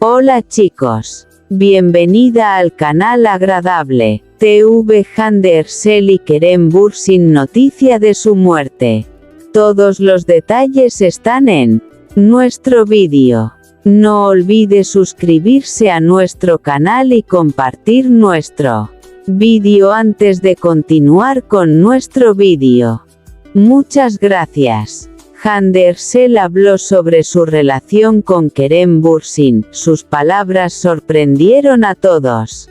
Hola chicos. Bienvenida al canal agradable. TV Hande Erçel y Kerem Bürsin noticia de su muerte. Todos los detalles están en nuestro vídeo. No olvide suscribirse a nuestro canal y compartir nuestro vídeo antes de continuar con nuestro vídeo. Muchas gracias. Hande Erçel habló sobre su relación con Kerem Bürsin. Sus palabras sorprendieron a todos.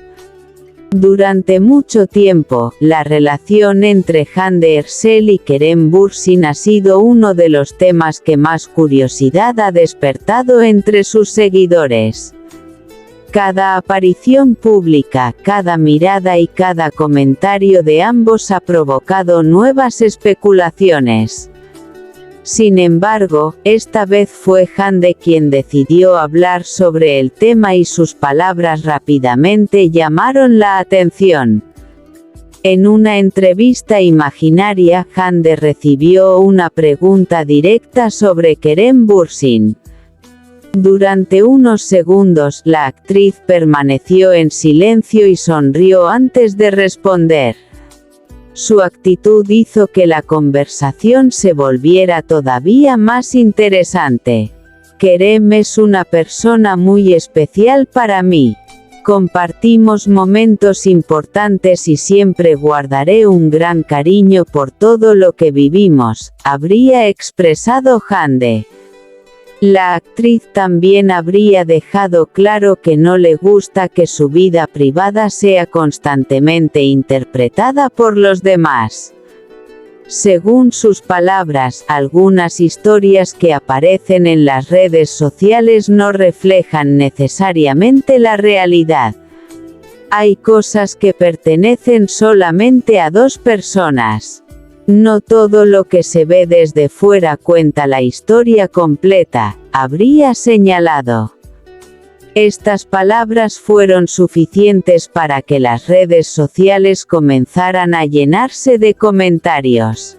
Durante mucho tiempo, la relación entre Hande Erçel y Kerem Bürsin ha sido uno de los temas que más curiosidad ha despertado entre sus seguidores. Cada aparición pública, cada mirada y cada comentario de ambos ha provocado nuevas especulaciones. Sin embargo, esta vez fue Hande quien decidió hablar sobre el tema y sus palabras rápidamente llamaron la atención. En una entrevista imaginaria, Hande recibió una pregunta directa sobre Kerem Bürsin. Durante unos segundos, la actriz permaneció en silencio y sonrió antes de responder. Su actitud hizo que la conversación se volviera todavía más interesante. Kerem es una persona muy especial para mí. Compartimos momentos importantes y siempre guardaré un gran cariño por todo lo que vivimos, habría expresado Hande. La actriz también habría dejado claro que no le gusta que su vida privada sea constantemente interpretada por los demás. Según sus palabras, algunas historias que aparecen en las redes sociales no reflejan necesariamente la realidad. Hay cosas que pertenecen solamente a dos personas. No todo lo que se ve desde fuera cuenta la historia completa, habría señalado. Estas palabras fueron suficientes para que las redes sociales comenzaran a llenarse de comentarios.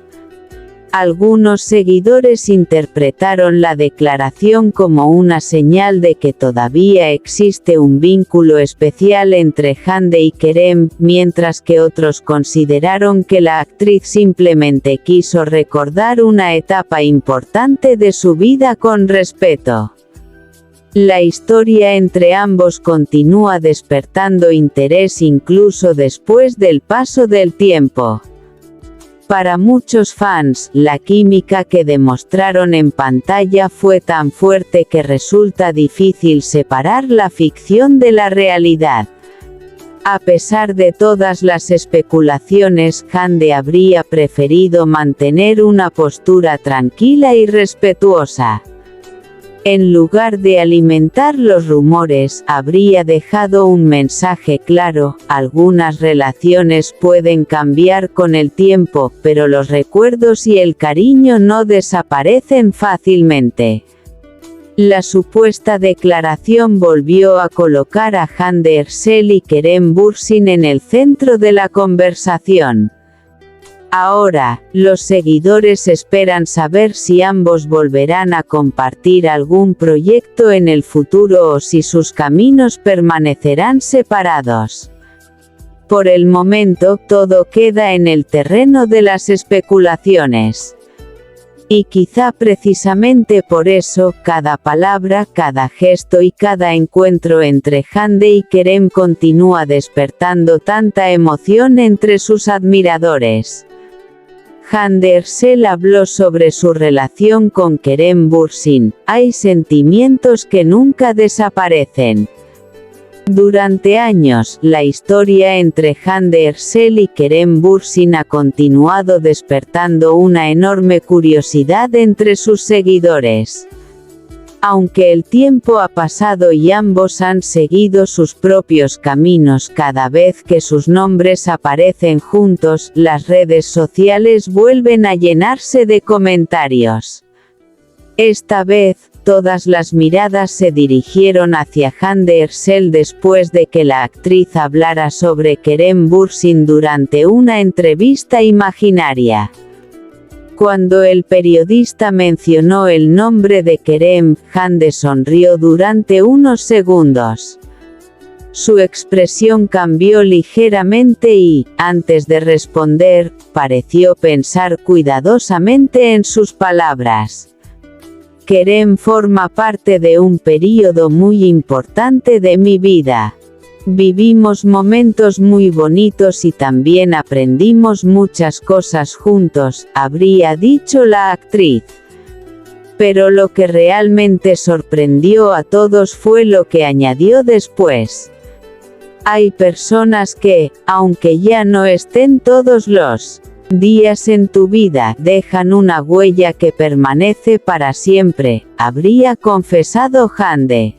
Algunos seguidores interpretaron la declaración como una señal de que todavía existe un vínculo especial entre Hande y Kerem, mientras que otros consideraron que la actriz simplemente quiso recordar una etapa importante de su vida con respeto. La historia entre ambos continúa despertando interés incluso después del paso del tiempo. Para muchos fans, la química que demostraron en pantalla fue tan fuerte que resulta difícil separar la ficción de la realidad. A pesar de todas las especulaciones, Hande habría preferido mantener una postura tranquila y respetuosa. En lugar de alimentar los rumores, habría dejado un mensaje claro: algunas relaciones pueden cambiar con el tiempo, pero los recuerdos y el cariño no desaparecen fácilmente. La supuesta declaración volvió a colocar a Hande Erçel y Kerem Bürsin en el centro de la conversación. Ahora, los seguidores esperan saber si ambos volverán a compartir algún proyecto en el futuro o si sus caminos permanecerán separados. Por el momento, todo queda en el terreno de las especulaciones. Y quizá precisamente por eso, cada palabra, cada gesto y cada encuentro entre Hande y Kerem continúa despertando tanta emoción entre sus admiradores. Hande Erçel habló sobre su relación con Kerem Bürsin. Hay sentimientos que nunca desaparecen. Durante años, la historia entre Hande Erçel y Kerem Bürsin ha continuado despertando una enorme curiosidad entre sus seguidores. Aunque el tiempo ha pasado y ambos han seguido sus propios caminos, cada vez que sus nombres aparecen juntos, las redes sociales vuelven a llenarse de comentarios. Esta vez, todas las miradas se dirigieron hacia Hande Erçel después de que la actriz hablara sobre Kerem Bürsin durante una entrevista imaginaria. Cuando el periodista mencionó el nombre de Kerem, Hande sonrió durante unos segundos. Su expresión cambió ligeramente y, antes de responder, pareció pensar cuidadosamente en sus palabras. Kerem forma parte de un período muy importante de mi vida. Vivimos momentos muy bonitos y también aprendimos muchas cosas juntos, habría dicho la actriz. Pero lo que realmente sorprendió a todos fue lo que añadió después. Hay personas que, aunque ya no estén todos los días en tu vida, dejan una huella que permanece para siempre, habría confesado Hande.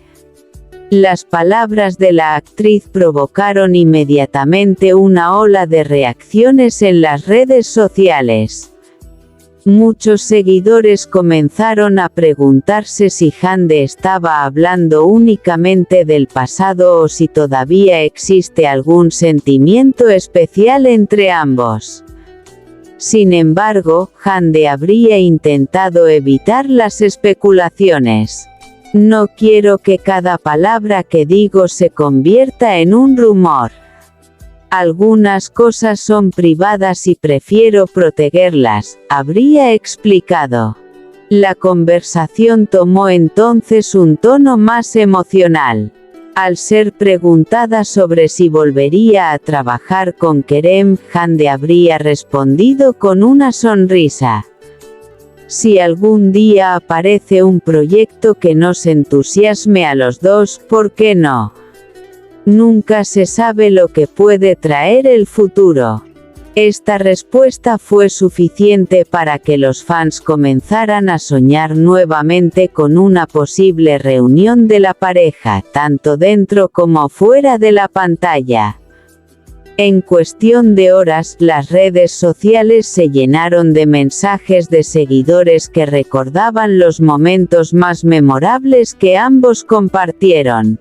Las palabras de la actriz provocaron inmediatamente una ola de reacciones en las redes sociales. Muchos seguidores comenzaron a preguntarse si Hande estaba hablando únicamente del pasado o si todavía existe algún sentimiento especial entre ambos. Sin embargo, Hande habría intentado evitar las especulaciones. No quiero que cada palabra que digo se convierta en un rumor. Algunas cosas son privadas y prefiero protegerlas, habría explicado. La conversación tomó entonces un tono más emocional. Al ser preguntada sobre si volvería a trabajar con Kerem, Hande habría respondido con una sonrisa. Si algún día aparece un proyecto que nos entusiasme a los dos, ¿por qué no? Nunca se sabe lo que puede traer el futuro. Esta respuesta fue suficiente para que los fans comenzaran a soñar nuevamente con una posible reunión de la pareja, tanto dentro como fuera de la pantalla. En cuestión de horas, las redes sociales se llenaron de mensajes de seguidores que recordaban los momentos más memorables que ambos compartieron.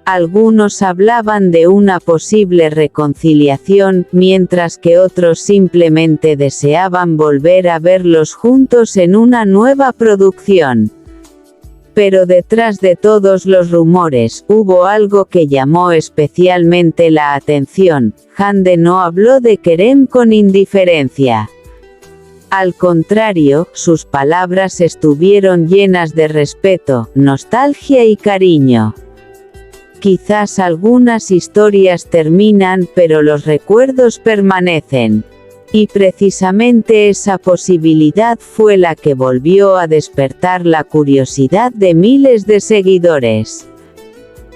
Algunos hablaban de una posible reconciliación, mientras que otros simplemente deseaban volver a verlos juntos en una nueva producción. Pero detrás de todos los rumores, hubo algo que llamó especialmente la atención. Hande no habló de Kerem con indiferencia. Al contrario, sus palabras estuvieron llenas de respeto, nostalgia y cariño. Quizás algunas historias terminan, pero los recuerdos permanecen. Y precisamente esa posibilidad fue la que volvió a despertar la curiosidad de miles de seguidores.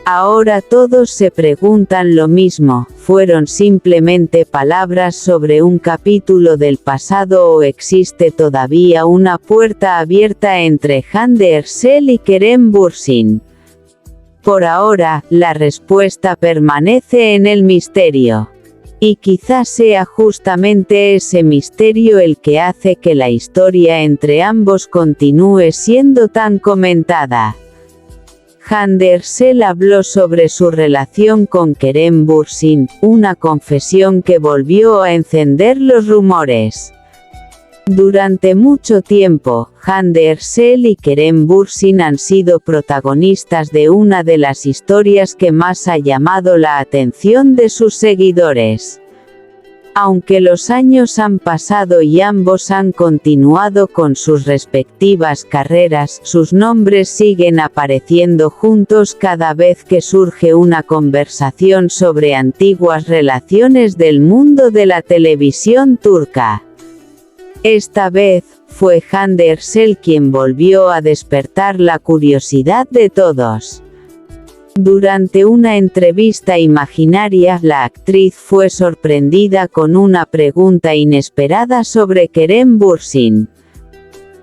Ahora todos se preguntan lo mismo, ¿fueron simplemente palabras sobre un capítulo del pasado o existe todavía una puerta abierta entre Hande Erçel y Kerem Bürsin? Por ahora, la respuesta permanece en el misterio. Y quizás sea justamente ese misterio el que hace que la historia entre ambos continúe siendo tan comentada. Hande Erçel habló sobre su relación con Kerem Bürsin, una confesión que volvió a encender los rumores. Durante mucho tiempo, Hande Erçel y Kerem Bürsin han sido protagonistas de una de las historias que más ha llamado la atención de sus seguidores. Aunque los años han pasado y ambos han continuado con sus respectivas carreras, sus nombres siguen apareciendo juntos cada vez que surge una conversación sobre antiguas relaciones del mundo de la televisión turca. Esta vez, fue Hande Erçel quien volvió a despertar la curiosidad de todos. Durante una entrevista imaginaria, la actriz fue sorprendida con una pregunta inesperada sobre Kerem Bürsin.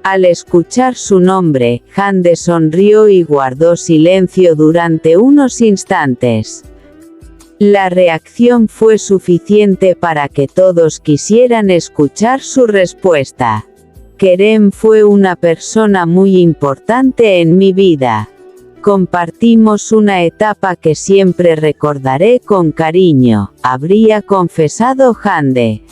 Al escuchar su nombre, Hande sonrió y guardó silencio durante unos instantes. La reacción fue suficiente para que todos quisieran escuchar su respuesta. Kerem fue una persona muy importante en mi vida. Compartimos una etapa que siempre recordaré con cariño, habría confesado Hande.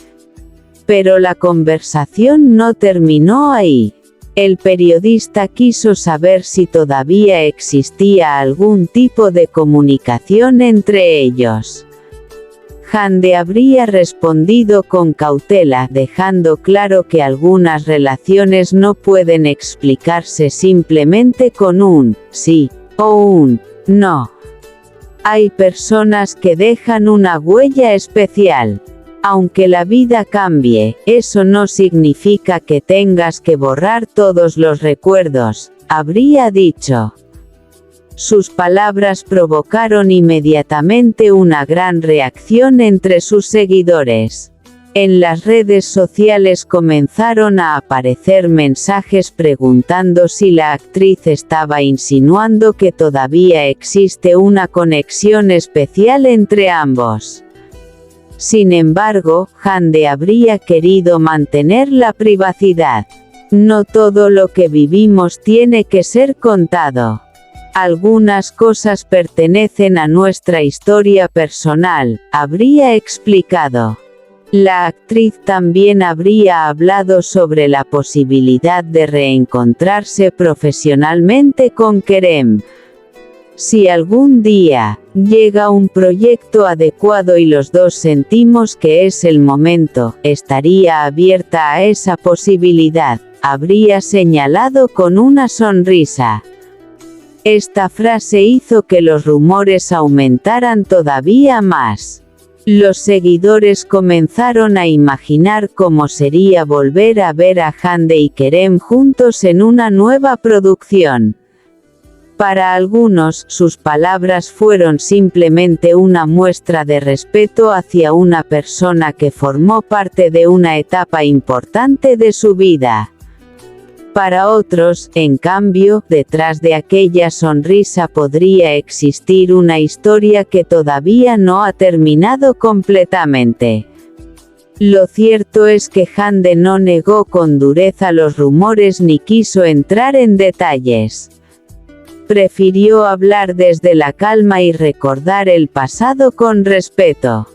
Pero la conversación no terminó ahí. El periodista quiso saber si todavía existía algún tipo de comunicación entre ellos. Hande habría respondido con cautela, dejando claro que algunas relaciones no pueden explicarse simplemente con un sí o un no. Hay personas que dejan una huella especial. Aunque la vida cambie, eso no significa que tengas que borrar todos los recuerdos, habría dicho. Sus palabras provocaron inmediatamente una gran reacción entre sus seguidores. En las redes sociales comenzaron a aparecer mensajes preguntando si la actriz estaba insinuando que todavía existe una conexión especial entre ambos. Sin embargo, Hande habría querido mantener la privacidad. No todo lo que vivimos tiene que ser contado. Algunas cosas pertenecen a nuestra historia personal, habría explicado. La actriz también habría hablado sobre la posibilidad de reencontrarse profesionalmente con Kerem. Si algún día llega un proyecto adecuado y los dos sentimos que es el momento, estaría abierta a esa posibilidad, habría señalado con una sonrisa. Esta frase hizo que los rumores aumentaran todavía más. Los seguidores comenzaron a imaginar cómo sería volver a ver a Hande y Kerem juntos en una nueva producción. Para algunos, sus palabras fueron simplemente una muestra de respeto hacia una persona que formó parte de una etapa importante de su vida. Para otros, en cambio, detrás de aquella sonrisa podría existir una historia que todavía no ha terminado completamente. Lo cierto es que Hande no negó con dureza los rumores ni quiso entrar en detalles. Prefirió hablar desde la calma y recordar el pasado con respeto.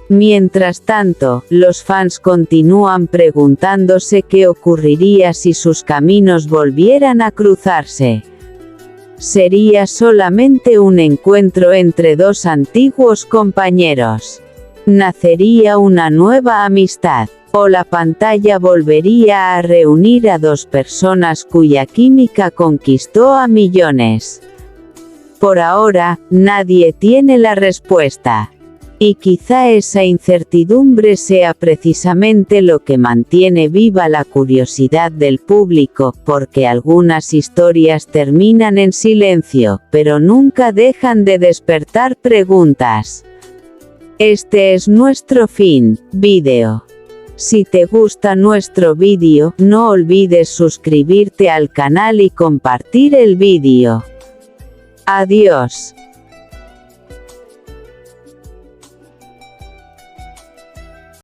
Mientras tanto, los fans continúan preguntándose qué ocurriría si sus caminos volvieran a cruzarse. ¿Sería solamente un encuentro entre dos antiguos compañeros? ¿Nacería una nueva amistad? ¿O la pantalla volvería a reunir a dos personas cuya química conquistó a millones? Por ahora, nadie tiene la respuesta. Y quizá esa incertidumbre sea precisamente lo que mantiene viva la curiosidad del público, porque algunas historias terminan en silencio, pero nunca dejan de despertar preguntas. Este es nuestro fin, vídeo. Si te gusta nuestro vídeo, no olvides suscribirte al canal y compartir el vídeo. Adiós.